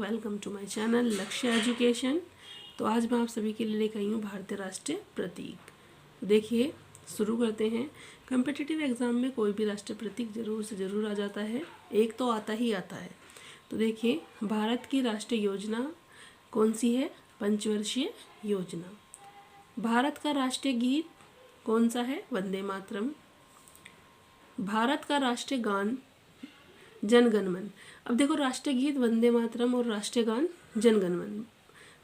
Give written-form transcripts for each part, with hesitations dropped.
Welcome to my channel लक्ष्य education. तो आज मैं आप सभी के लिए लेकर आई हूँ भारतीय राष्ट्रीय प्रतीक। देखिए शुरू करते हैं। कम्पिटिटिव एग्ज़ाम में कोई भी राष्ट्रीय प्रतीक ज़रूर से ज़रूर आ जाता है, एक तो आता ही आता है। तो देखिए भारत की राष्ट्रीय योजना कौन सी है? पंचवर्षीय योजना। भारत का राष्ट्रीय गीत कौन सा है? वंदे मातरम। भारत का राष्ट्रीय गान जन गण मन। अब देखो राष्ट्रीय गीत वंदे मातरम और राष्ट्रीय गान जन गण मन,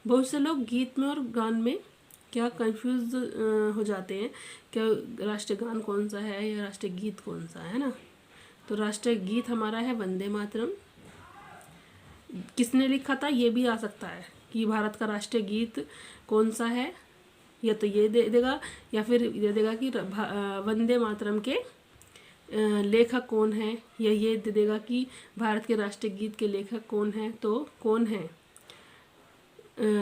बहुत से लोग गीत में और गान में क्या कंफ्यूज हो जाते हैं, क्या राष्ट्रीय गान कौन सा है या राष्ट्रीय गीत कौन सा है ना। तो राष्ट्रीय गीत हमारा है वंदे मातरम। किसने लिखा था ये भी आ सकता है कि भारत का राष्ट्रीय गीत कौन सा है, या तो ये दे देगा या फिर ये देगा कि वंदे मातरम के लेखक कौन है, या ये दे देगा कि भारत के राष्ट्रीय गीत के लेखक कौन है। तो कौन है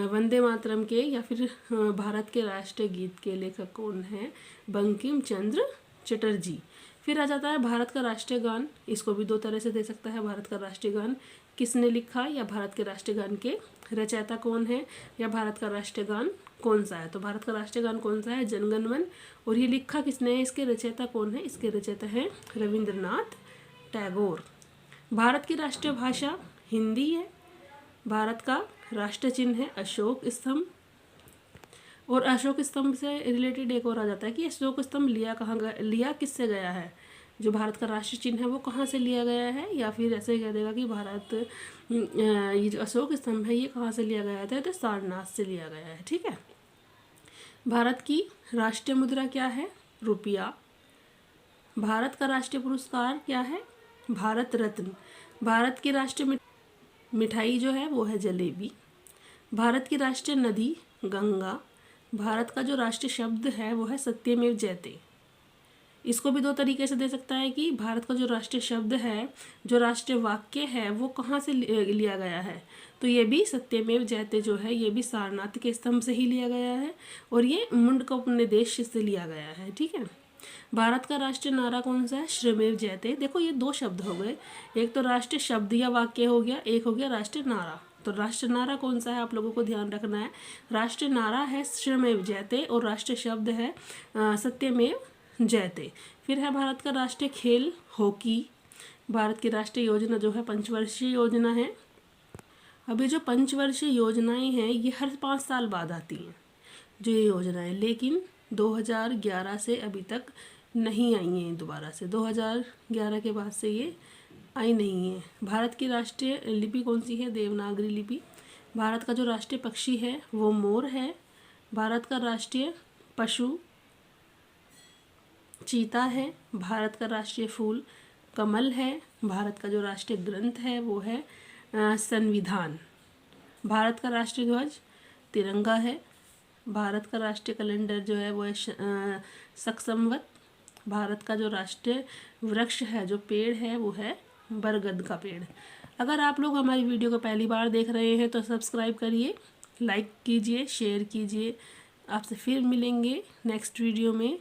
वंदे मातरम के या फिर भारत के राष्ट्रीय गीत के लेखक कौन है? बंकिम चंद्र चटर्जी। फिर आ जाता है भारत का राष्ट्रीय गान। इसको भी दो तरह से दे सकता है। भारत का राष्ट्रीय गान किसने लिखा, या भारत के राष्ट्रीय गान के रचयिता कौन है, या भारत का राष्ट्रीय गान कौन सा है। तो भारत का राष्ट्रीय गान कौन सा है? जनगण मन। और ये लिखा किसने है? इसके रचयिता कौन है? इसके रचयिता हैं रविंद्रनाथ टैगोर। भारत की राष्ट्रीय भाषा हिंदी है। भारत का राष्ट्रीय चिन्ह है अशोक स्तंभ। और अशोक स्तंभ से रिलेटेड एक और आ जाता है कि अशोक स्तंभ लिया किससे गया है। जो भारत का राष्ट्रीय चिन्ह है वो कहाँ से लिया गया है, या फिर ऐसे कह देगा कि भारत ये जो अशोक स्तंभ है ये कहाँ से लिया गया था, तो सारनाथ से लिया गया है। ठीक है। भारत की राष्ट्रीय मुद्रा क्या है? रुपया। भारत का राष्ट्रीय पुरस्कार क्या है? भारत रत्न। भारत की राष्ट्रीय मिठाई जो है वो है जलेबी। भारत की राष्ट्रीय नदी गंगा। भारत का जो राष्ट्रीय शब्द है वो है सत्यमेव जयते। इसको भी दो तरीके से दे सकता है कि भारत का जो राष्ट्रीय शब्द है, जो राष्ट्रीय वाक्य है वो कहाँ से लिया गया है। तो ये भी सत्यमेव जयते जो है ये भी सारनाथ के स्तंभ से ही लिया गया है, और ये मुंडकोपनिषद से लिया गया है। ठीक है। भारत का राष्ट्रीय नारा कौन सा है? श्रमेव जयते। देखो ये दो शब्द हो गए, एक तो राष्ट्रीय शब्द या वाक्य हो गया, एक हो गया राष्ट्रीय नारा। तो राष्ट्रीय नारा कौन सा है आप लोगों को ध्यान रखना है। राष्ट्रीय नारा है श्रमेव जयते और राष्ट्रीय शब्द है सत्यमेव जयते। फिर है भारत का राष्ट्रीय खेल हॉकी। भारत की राष्ट्रीय योजना जो है पंचवर्षीय योजना है। अब ये जो पंचवर्षीय योजनाएं हैं ये हर 5 साल बाद आती हैं जो ये योजनाएं, लेकिन 2011 से अभी तक नहीं आई हैं दोबारा से। 2011 के बाद से ये आई नहीं है। भारत की राष्ट्रीय लिपि कौन सी है? देवनागरी लिपि। भारत का जो राष्ट्रीय पक्षी है वो मोर है। भारत का राष्ट्रीय पशु चीता है। भारत का राष्ट्रीय फूल कमल है। भारत का जो राष्ट्रीय ग्रंथ है वो है संविधान। भारत का राष्ट्रीय ध्वज तिरंगा है। भारत का राष्ट्रीय कैलेंडर जो है वो है शक संवत। भारत का जो राष्ट्रीय वृक्ष है, जो पेड़ है वो है बरगद का पेड़। अगर आप लोग हमारी वीडियो को पहली बार देख रहे हैं तो सब्सक्राइब करिए, लाइक कीजिए, शेयर कीजिए। आपसे फिर मिलेंगे नेक्स्ट वीडियो में।